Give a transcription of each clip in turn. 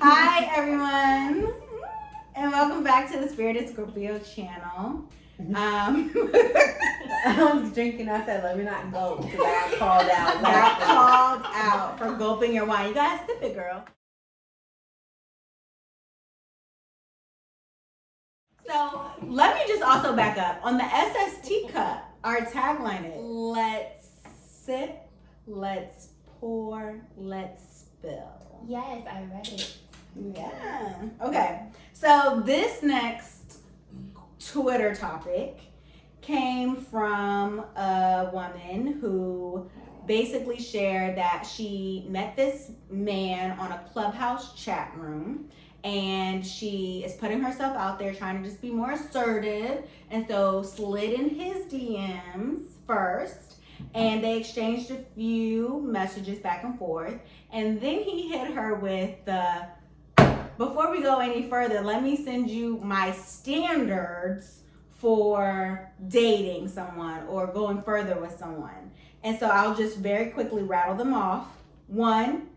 Hi, everyone, and welcome back to the Spirited Scorpio channel. I was drinking. I said, "Let me not go," because I got called out. Got called out for gulping your wine. You gotta sip it, girl. So let me just also back up on the SST cup. Our tagline is "Let's sip, let's pour, let's spill." Yes, I read it. Yeah. Okay. So this next Twitter topic came from a woman who basically shared that she met this man on a Clubhouse chat room, and she is putting herself out there trying to just be more assertive, and so slid in his DMs first, and they exchanged a few messages back and forth, and then he hit her with the, before we go any further, let me send you my standards for dating someone or going further with someone. And so I'll just very quickly rattle them off. 1,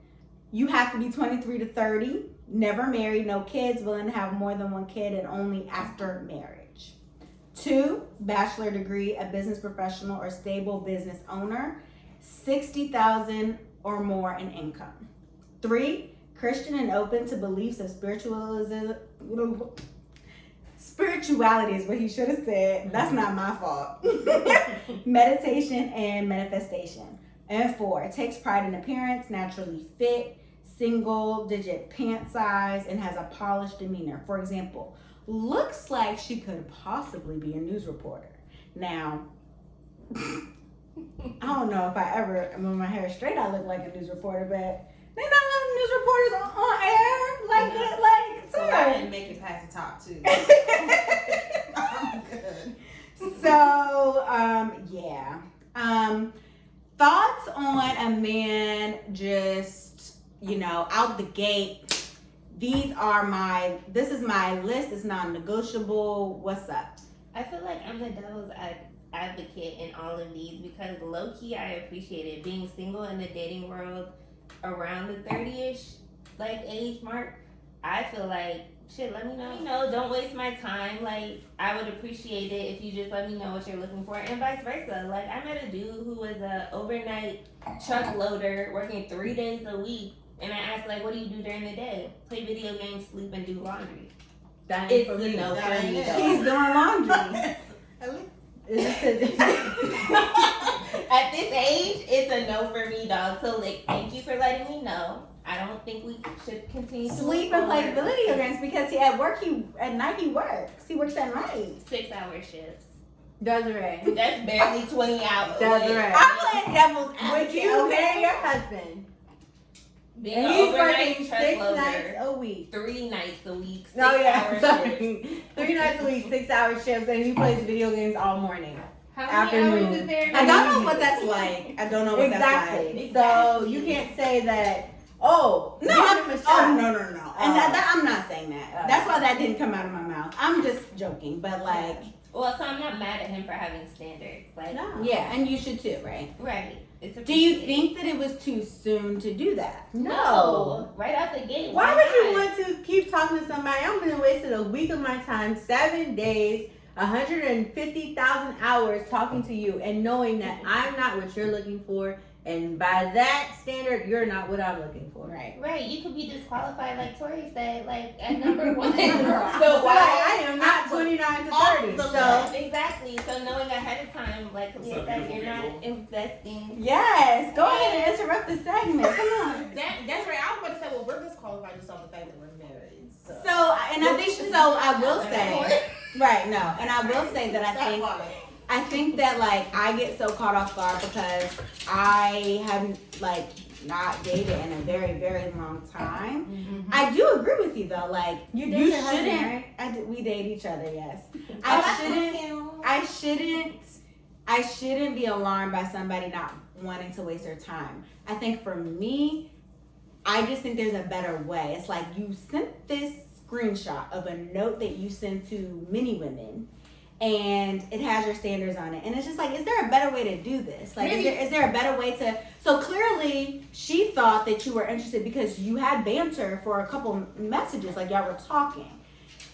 you have to be 23 to 30, never married, no kids, willing to have more than one kid, and only after marriage. 2, bachelor degree, a business professional or stable business owner, 60,000 or more in income. 3, Christian and open to beliefs of spirituality is what he should have said. That's not my fault. Meditation and manifestation. And 4, takes pride in appearance, naturally fit, single digit pant size, and has a polished demeanor. For example, looks like she could possibly be a news reporter. Now, I don't know if I ever, with my hair straight, I look like a news reporter, but they not letting news reporters on air like that, like, So I didn't make it past the top 2. I'm good. So, yeah. Thoughts on a man just, out the gate. This is my list. It's non-negotiable. What's up? I feel like I'm the devil's advocate in all of these because low-key I appreciate it. Being single in the dating world around the 30-ish age mark, I feel like, shit, let me know. Don't waste my time. Like, I would appreciate it if you just let me know what you're looking for, and vice versa. Like, I met a dude who was a overnight truck loader working 3 days a week, and I asked, like, what do you do during the day? Play video games, sleep, and do laundry. That It's ain't for me. no for me, though. He's doing laundry. At this age, it's a no for me, dog. So, thank you for letting me know. I don't think we should continue to Sleep and play video games because at night he works. He works at night. 6-hour shifts. Desiree. That's barely 20 hours. Desiree. I'm playing devil's advocate. Would you marry your husband? Being And an he's overnight working truck 6 loader, nights a week. 3 nights a week. 6 No, yeah, hour sorry. shifts. 3 nights a week, 6-hour shifts, and he plays video games all morning. How Afternoon. many hours is there? I don't know what that's like. Exactly. So you can't say that. Oh, No, give him a shot. no. And I'm not saying that. That's why that didn't come out of my mouth. I'm just joking, but Well, so I'm not mad at him for having standards. No. yeah, and you should too, right? Right. Do you think that it was too soon to do that? No. Right out the gate. Why would you want to keep talking to somebody? I'm gonna wasted a week of my time, 7 days, 150,000 hours talking to you, and knowing that I'm not what you're looking for, and by that standard, you're not what I'm looking for. Right. Right. You could be disqualified, like Tori said, at number 1. So I am not 29 to 30. So Exactly. So knowing ahead of time, like Kalia said, you're not investing. Yes. Go ahead and interrupt the segment. Come on. That's right. I was about to say, well, we're disqualified just on the fact that we're married. So, I will say, right, no. And I will say that I think that I get so caught off guard because I haven't not dated in a very, very long time. Mm-hmm. I do agree with you though. you You date your husband, shouldn't. right? We date each other. Yes. I shouldn't be alarmed by somebody not wanting to waste their time. I think for me, I just think there's a better way. It's like you sent this screenshot of a note that you sent to many women, and it has your standards on it. And it's just like, is there a better way to do this? Like, Maybe. is there a better way to... So clearly, she thought that you were interested because you had banter for a couple messages, like y'all were talking.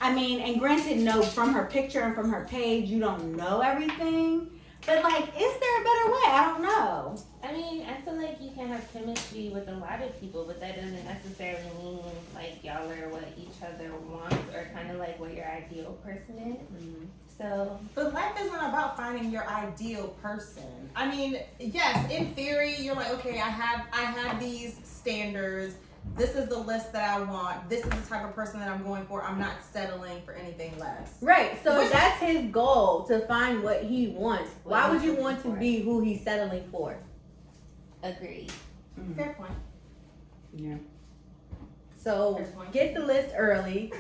I mean, and granted, no, from her picture and from her page, you don't know everything. But, like, is there a better way? I don't know. I mean, I feel like you can have chemistry with a lot of people, but that doesn't necessarily mean like y'all are what each other wants or kind of like what your ideal person is. Mm-hmm. So, But life isn't about finding your ideal person. I mean, yes, in theory, you're like, okay, I have these standards. This is the list that I want. This is the type of person that I'm going for. I'm not settling for anything less. Right. So if that's his goal, to find what he wants, why would you want to be who he's settling for? agreed. Fair point. Yeah. So Fair point. get the list early.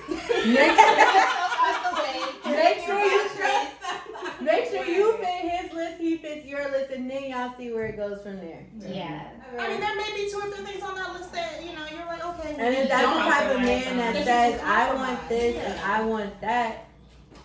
Make sure you fit his list, he fits your list, and then y'all see where it goes from there. Yeah. I mean, there may be 2 or 3 things on that list that, you know, you're like, okay. And if that's the type of man that That says, you can I want compromise. this Yeah. and I want that,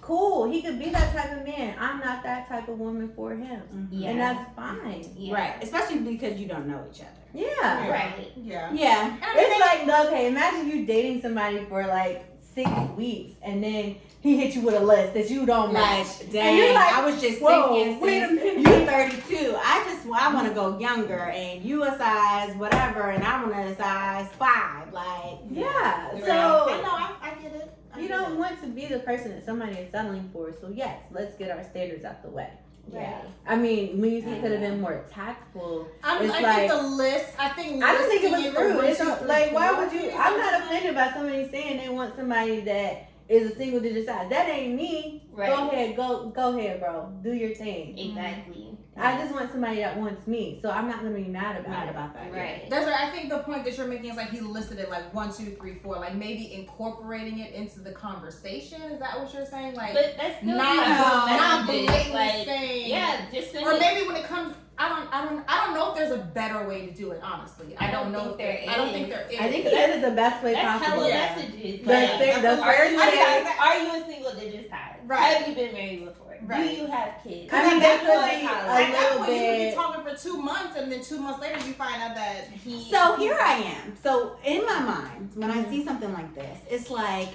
cool. He could be that type of man. I'm not that type of woman for him. Yeah. And that's fine. Yeah. Right. Especially because you don't know each other. Yeah. Right. Yeah. Yeah. It's like, okay, imagine you dating somebody for like 6 weeks and then he hit you with a list that you don't match. Like, And dang, you're like, I was just whoa, thinking, wait a sis, minute. you 32. I want to go younger, and you a size whatever, and I want a size 5. Like, Yeah. I know, So I get it. you don't want to be the person that somebody is settling for. So yes, let's get our standards out the way. yeah. I mean, Music could have been more tactful. I It's think like- the list, I think I don't think it was listing rude. the It's 1, not, 2, 3, like, why 4 would you? is I'm not something. offended by somebody saying they want somebody that is a single digit size. That ain't me. Right. Go ahead, go ahead, bro. Do your thing. Exactly. I just want somebody that wants me, so I'm not gonna be mad about Mad it. about that. Right. That's right. I think the point that you're making is like he listed it like 1, 2, 3, 4. Like maybe incorporating it into the conversation. Is that what you're saying? Like But that's still not messages. blatantly Like, saying. yeah, just send Or it. maybe when it comes, I don't know if there's a better way to do it. Honestly, I don't know if there. I don't think there is. I think that is the best way That's possible. hella Yeah. messages. The Like, thing- the are first you, thing- are you a single digit size? Right. Have you been married before? Right. Do you have kids? I mean, Have they you could gone to be college? a At that little point, you could be bit. talking for 2 months, and then 2 months later, you find out that he. So here I am. So in my mind, when I see something like this, it's like,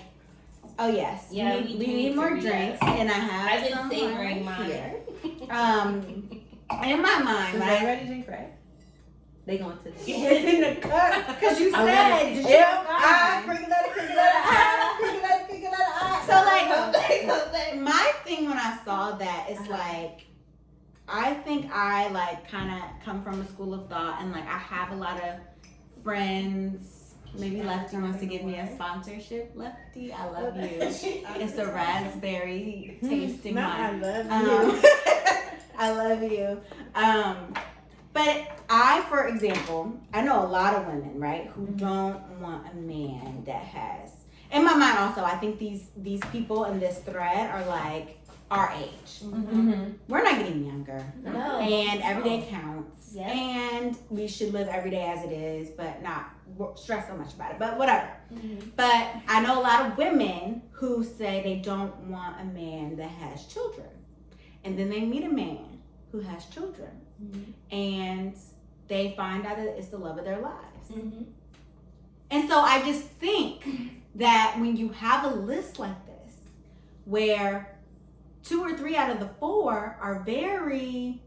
oh yes, Yeah, we we do need need to more re-up. drinks, and I have I've been some savoring right mine. here. In my mind, Is right? they ready to drink, right? They going to it's in the cup. Because you I said, want it. did you Yeah, I, crinkle letter, crinkle letter, So like, my thing when I saw that is like, I think I like kind of come from a school of thought, and like I have a lot of friends. Maybe Lefty wants to give me a sponsorship. Lefty, I love you. It's a raspberry tasting No, wine. I love you. I love you. But I, for example, I know a lot of women, right, who don't want a man that has. In my mind, also, I think these people in this thread are like our age. Mm-hmm. We're not getting younger, No. and every day counts. Yeah. And we should live every day as it is, but not stress so much about it. But whatever. Mhm. But I know a lot of women who say they don't want a man that has children. And then they meet a man who has children. Mhm. And they find out that it's the love of their lives. Mhm. And so I just think that when you have a list like this, where 2 or 3 out of the 4 are very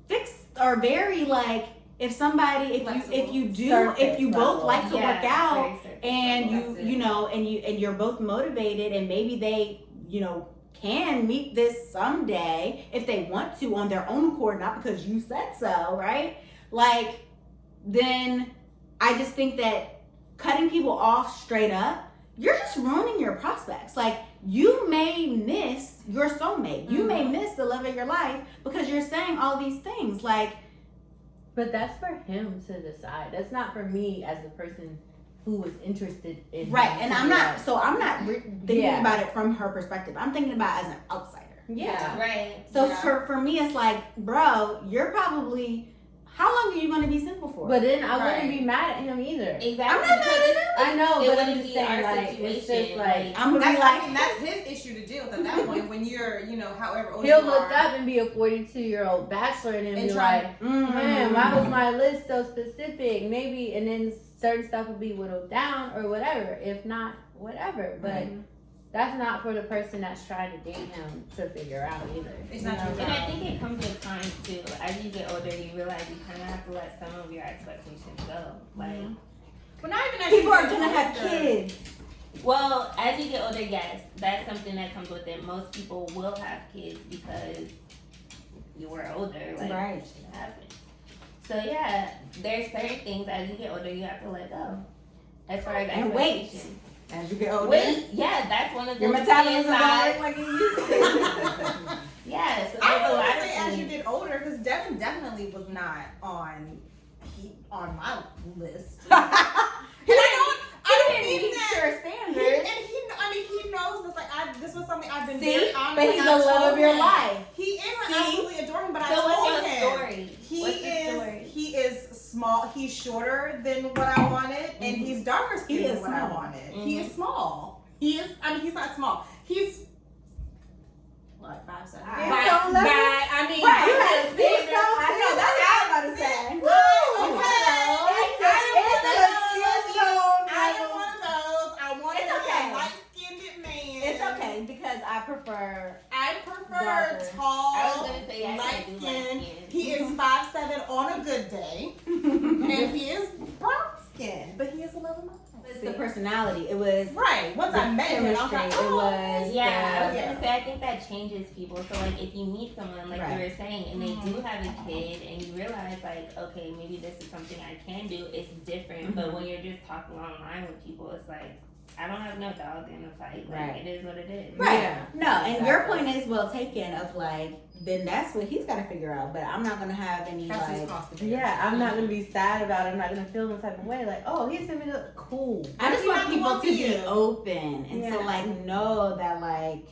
fixed, or very like, if somebody, if you do, if you both like to work out, very surface and level. you know, and you're both motivated, and maybe they, you know, can meet this someday if they want to on their own accord, not because you said so, right? Like, then I just think that cutting people off straight up, you're just ruining your prospects. Like, you may miss your soulmate. You may miss the love of your life because you're saying all these things. Like, But that's for him to decide. That's not for me as the person who was interested in right. him And to I'm be not, like, so I'm not thinking Yeah. about it from her perspective. I'm thinking about it as an outsider. Yeah. Right. So Yeah. for me, it's like, bro, you're probably how long are you going to be single for? But then I Right. wouldn't be mad at him either. Exactly. I'm not mad because I know, it but I'm wouldn't just be saying, our like, it's situation. just like, I'm going to be That's, like, I mean, that's his issue to deal with at that point when you're, however old he'll you look are. up and be a 42-year-old bachelor and then And be try- like, mm, man, why was my list so specific? Maybe, and then certain stuff will be whittled down or whatever. If not, whatever. But that's not for the person that's trying to date him to figure out either. It's not your And I job. think it comes with time too. As you get older, you realize you kind of have to let some of your expectations go. Like, But not even as people you are get going to have older. kids. well, as you get older, yes, that's something that comes with it. Most people will have kids because you were older. Like, Right. it should happen. So yeah, there's certain things as you get older you have to let go. As far as And wait. expectations. As you get older, Wait, yeah, that's one of your those metabolism don't PSIs. work like it used to. Yeah, so I there's a would lot say of as you things. get older, because Devin definitely was not on my list. And I don't mean that. your standards. He knows this. Like, this was something I've been See, very honest. but he's and the I love told of your him. life. He and I See? absolutely adore him, but I So what's told your him story? he What's the story? is small. He's shorter than what I wanted, and he's darker He skinned is than what I small. wanted. He is small. He is. I mean, he's not small. He's like 5'7". Right. I mean, Right. you You had had to see so I know, that's what I was about to say. Woo, It's okay. I am one of those. I wanted It's okay. a light-skinned man. It's okay because I prefer. I prefer Darker. tall, I was gonna say, I light do skin. light-skinned. He is 5'7" on a good day, and he is brown skin, but he is a love of my life. It's the personality. It was Right. Once I met him, I was chemistry. like, It oh, was Yeah, I was Yeah. gonna say I think that changes people. So like if you meet someone like Right. you were saying and they do have a kid and you realize like, okay, maybe this is something I can do, it's different. But when you're just talking online with people, it's like I don't have no dog in the fight. Like Right. it is what it is. right. Yeah, No, and your exactly. point is well taken. Of like, then that's what he's got to figure out. But I'm not gonna have any That's his like. cost of bear. Yeah, I'm not gonna be sad about it. I'm not gonna feel some type of way. Like, oh, he sent me the cool. I just Maybe want not the people one to for be you. open and to Yeah. like know that like,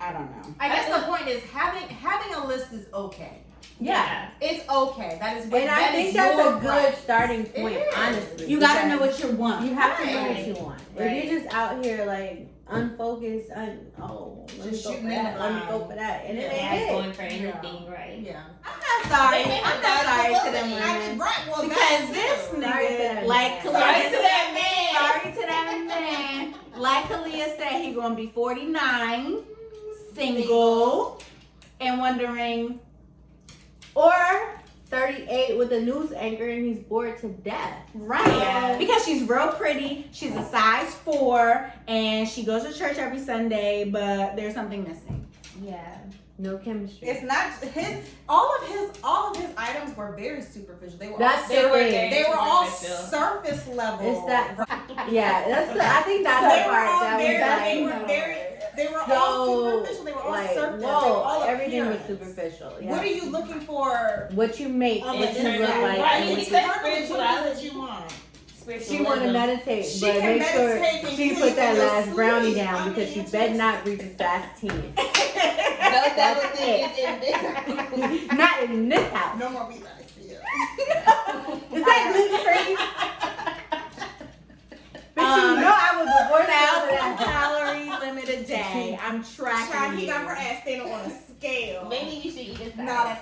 I don't know. I guess the point is having a list is okay. Yeah, It's okay. That is. and I that think is that's your a good right. starting point. It is. Honestly, You gotta know because what you want. you have to know Right. what you want. Right. If you're just out here like unfocused, let me Just go shooting for in that. the Let me go blind. for that, and it Yeah. ain't Like it. going for anything, right? Yeah. I'm not sorry. They I'm not sorry to them I mean, women. right. Well, Because that this too. Sorry to nigga, that like man. Kalia Sorry to said, that man. sorry to that man. Like Kalia said, he gonna be 49, single, and wondering, Or 38 with a news anchor and he's bored to death. right? Yeah. Because she's real pretty. She's a size 4, and she goes to church every Sunday, but there's something missing. Yeah. No chemistry. It's not his. All of his items were very superficial. They were. That's all, the They were thing. very they were all superficial. surface level. It's that. Yeah, that's the. I think that's They the were part all that very. They was were like. very. They were So, all superficial. They were all like, surface. They were whoa, all everything was appearance. superficial. Yeah. What are you looking for? What you make, on what the you look inside? like, Right. and You what said you. What is it spirituality. you want? She want to meditate, She but can make sure meditate and she sleep put that in your last brownie sleep. down I because mean, she it's better just- not reach as fast 10. No double digits in this. Not in this house. No more be like for you. Is that gluten free? But you know I would divorce her 1,000 for that. calorie limit a day. I'm tracking Child, he you. got her ass standing on a scale. Maybe you should eat a salad. Not a